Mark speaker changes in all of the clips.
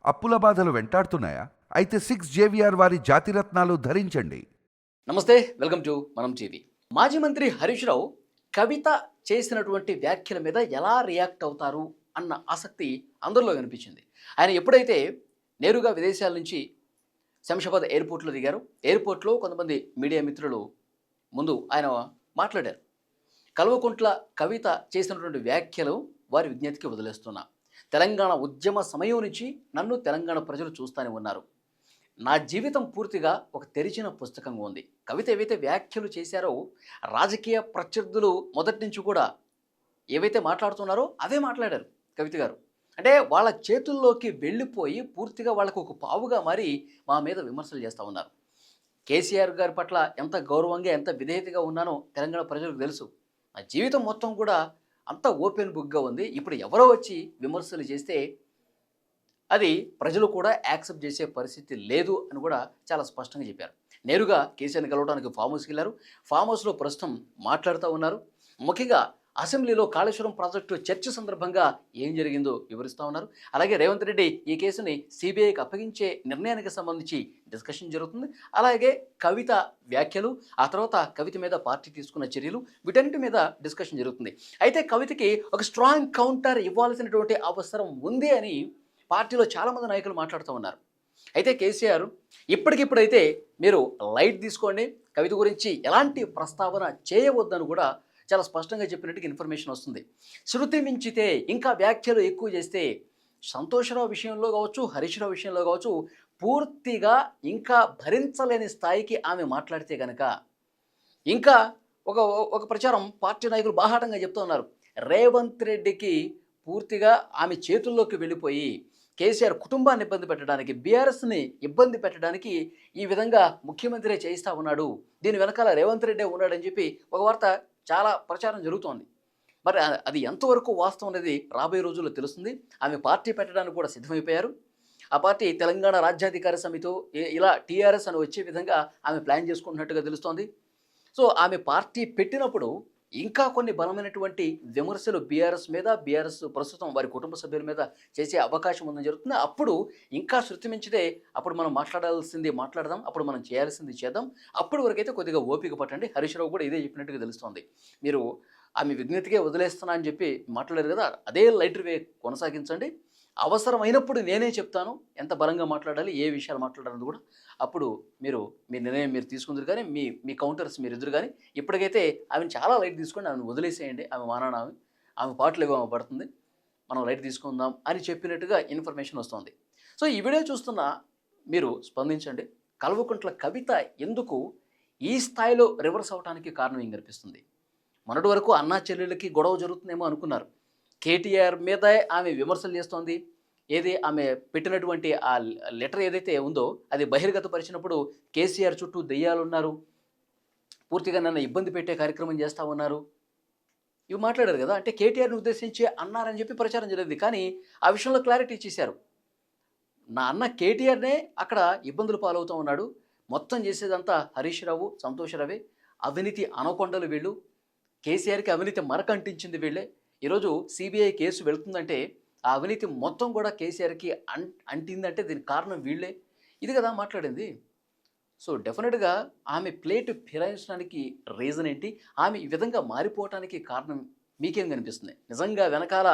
Speaker 1: అప్పుల బాధలు వెంటాడుతున్నాయా? అయితే 6 JVR వారి జాతిరత్నాలు ధరించండి.
Speaker 2: నమస్తే, వెల్కమ్ టు మనం టీవీ. మాజీ మంత్రి హరీష్ రావు కవిత చేసినటువంటి వ్యాఖ్యల మీద ఎలా రియాక్ట్ అవుతారు అన్న ఆసక్తి అందరిలో కనిపించింది. ఆయన ఎప్పుడైతే నేరుగా విదేశాల నుంచి శంషాబాద్ ఎయిర్పోర్ట్లో దిగారో, ఎయిర్పోర్ట్లో కొంతమంది మీడియా మిత్రులు ముందు ఆయన మాట్లాడారు. కల్వకుంట్ల కవిత చేసినటువంటి వ్యాఖ్యలు వారి విజ్ఞతకి వదిలేస్తున్నా. తెలంగాణ ఉద్యమ సమయం నుంచి నన్ను తెలంగాణ ప్రజలు చూస్తూనే ఉన్నారు. నా జీవితం పూర్తిగా ఒక తెరిచిన పుస్తకంగా ఉంది. కవిత ఏవైతే వ్యాఖ్యలు చేశారో, రాజకీయ ప్రత్యర్థులు మొదటి నుంచి కూడా ఏవైతే మాట్లాడుతున్నారో అవే మాట్లాడారు కవిత గారు. అంటే వాళ్ళ చేతుల్లోకి వెళ్ళిపోయి పూర్తిగా వాళ్ళకు ఒక పావుగా మారి మా మీద విమర్శలు చేస్తూ ఉన్నారు. కేసీఆర్ గారి పట్ల ఎంత గౌరవంగా, ఎంత విధేయతగా ఉన్నానో తెలంగాణ ప్రజలకు తెలుసు. నా జీవితం మొత్తం కూడా అంత ఓపెన్ బుక్గా ఉంది. ఇప్పుడు ఎవరో వచ్చి విమర్శలు చేస్తే అది ప్రజలు కూడా యాక్సెప్ట్ చేసే పరిస్థితి లేదు అని కూడా చాలా స్పష్టంగా చెప్పారు. నేరుగా కేసీఆర్ని కలవడానికి ఫామ్ హౌస్కి వెళ్ళారు. ఫామ్ హౌస్లో ప్రస్తుతం మాట్లాడుతూ ఉన్నారు. ముఖ్యంగా అసెంబ్లీలో కాళేశ్వరం ప్రాజెక్టు చర్చ సందర్భంగా ఏం జరిగిందో వివరిస్తూ ఉన్నారు. అలాగే రేవంత్ రెడ్డి ఈ కేసుని సిబిఐకి అప్పగించే నిర్ణయానికి సంబంధించి డిస్కషన్ జరుగుతుంది. అలాగే కవిత వ్యాఖ్యలు, ఆ తర్వాత కవిత మీద పార్టీ తీసుకున్న చర్యలు, వీటన్నిటి మీద డిస్కషన్ జరుగుతుంది. అయితే కవితకి ఒక స్ట్రాంగ్ కౌంటర్ ఇవ్వాల్సినటువంటి అవసరం ఉంది అని పార్టీలో చాలామంది నాయకులు మాట్లాడుతూ ఉన్నారు. అయితే కేసీఆర్ ఇప్పటికిప్పుడైతే మీరు లైట్ తీసుకోండి, కవిత గురించి ఎలాంటి ప్రస్తావన చేయవద్దని కూడా చాలా స్పష్టంగా చెప్పినట్టుగా ఇన్ఫర్మేషన్ వస్తుంది. శృతి మించితే, ఇంకా వ్యాఖ్యలు ఎక్కువ చేస్తే, సంతోషరావు విషయంలో కావచ్చు, హరీష్ రావు విషయంలో కావచ్చు, పూర్తిగా ఇంకా భరించలేని స్థాయికి ఆమె మాట్లాడితే కనుక ఇంకా ఒక ఒక ప్రచారం పార్టీ నాయకులు బాహాటంగా చెప్తూ ఉన్నారు. రేవంత్ రెడ్డికి పూర్తిగా ఆమె చేతుల్లోకి వెళ్ళిపోయి కేసీఆర్ కుటుంబాన్ని ఇబ్బంది పెట్టడానికి, బీఆర్ఎస్ని ఇబ్బంది పెట్టడానికి ఈ విధంగా ముఖ్యమంత్రి చేయిస్తూ ఉన్నాడు, దీని వెనకాల రేవంత్ రెడ్డే ఉన్నాడని చెప్పి ఒక వార్త చాలా ప్రచారం జరుగుతోంది. మరి అది ఎంతవరకు వాస్తవం అనేది రాబోయే రోజుల్లో తెలుస్తుంది. ఆమె పార్టీ పెట్టడానికి కూడా సిద్ధమైపోయారు. ఆ పార్టీ తెలంగాణ రాజ్యాధికార సమితితో ఇలా టీఆర్ఎస్ అని వచ్చే విధంగా ఆమె ప్లాన్ చేసుకుంటున్నట్టుగా తెలుస్తోంది. సో ఆమె పార్టీ పెట్టినప్పుడు ఇంకా కొన్ని బలమైనటువంటి విమర్శలు బీఆర్ఎస్ మీద, బీఆర్ఎస్ ప్రస్తుతం వారి కుటుంబ సభ్యుల మీద చేసే అవకాశం ఉందని జరుగుతుంది. అప్పుడు ఇంకా శృతి మించితే అప్పుడు మనం మాట్లాడాల్సింది మాట్లాడదాం, అప్పుడు మనం చేయాల్సింది చేద్దాం. అప్పటి వరకైతే కొద్దిగా ఓపిక పట్టండి. హరీష్ రావు కూడా ఇదే చెప్పినట్టుగా తెలుస్తోంది. మీరు ఆమె విజ్ఞతకే వదిలేస్తున్నా అని చెప్పి మాట్లాడారు కదా, అదే లైటర్ వే కొనసాగించండి. అవసరమైనప్పుడు నేనే చెప్తాను ఎంత బలంగా మాట్లాడాలి, ఏ విషయాలు మాట్లాడాలని కూడా. అప్పుడు మీరు మీ నిర్ణయం మీరు తీసుకుందరు, కానీ మీ కౌంటర్స్ మీరు ఎదురు. కానీ ఇప్పటికైతే ఆమెను చాలా లైట్ తీసుకోండి, ఆమెను వదిలేసేయండి, ఆమె మానాన ఆమె పాటలు ఏమో పడుతుంది, మనం లైట్ తీసుకుందాం అని చెప్పినట్టుగా ఇన్ఫర్మేషన్ వస్తుంది. సో ఈ వీడియో చూస్తున్న మీరు స్పందించండి. కల్వకుంట్ల కవిత ఎందుకు ఈ స్థాయిలో రివర్స్ అవడానికి కారణం ఏం కనిపిస్తుంది? మొన్నటి వరకు అన్నా చెల్లెళ్ళకి గొడవ జరుగుతుందేమో అనుకున్నారు. కేటీఆర్ మీద ఆమె విమర్శలు చేస్తోంది. ఏది ఆమె పెట్టినటువంటి ఆ లెటర్ ఏదైతే ఉందో అది బహిర్గతపరిచినప్పుడు కేసీఆర్ చుట్టూ దెయ్యాలున్నారు, పూర్తిగా నన్ను ఇబ్బంది పెట్టే కార్యక్రమం చేస్తూ ఉన్నారు, ఇవి మాట్లాడారు కదా. అంటే కేటీఆర్ని ఉద్దేశించి అన్నారని చెప్పి ప్రచారం జరిగింది. కానీ ఆ విషయంలో క్లారిటీ ఇచ్చేశారు. నా అన్న కేటీఆర్నే అక్కడ ఇబ్బందులు పాలవుతూ ఉన్నాడు, మొత్తం చేసేదంతా హరీష్ రావు, సంతోష్ రావే, అవినీతి అనకొండలు వీళ్ళు, కేసీఆర్కి అవినీతి మరకంటించింది వీళ్ళే. ఈరోజు సిబిఐ కేసు వెళ్తుందంటే ఆ అవినీతి మొత్తం కూడా కేసీఆర్కి అంటిందంటే దీనికి కారణం వీళ్ళే, ఇది కదా మాట్లాడింది. సో డెఫినెట్గా ఆమె ప్లేట్ ఫిరాయించడానికి రీజన్ ఏంటి, ఆమె ఈ విధంగా మారిపోవటానికి కారణం మీకేం కనిపిస్తుంది? నిజంగా వెనకాల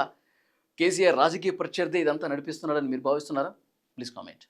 Speaker 2: కేసీఆర్ రాజకీయ ప్రత్యర్థి ఇదంతా నడిపిస్తున్నాడని మీరు భావిస్తున్నారా? Please comment.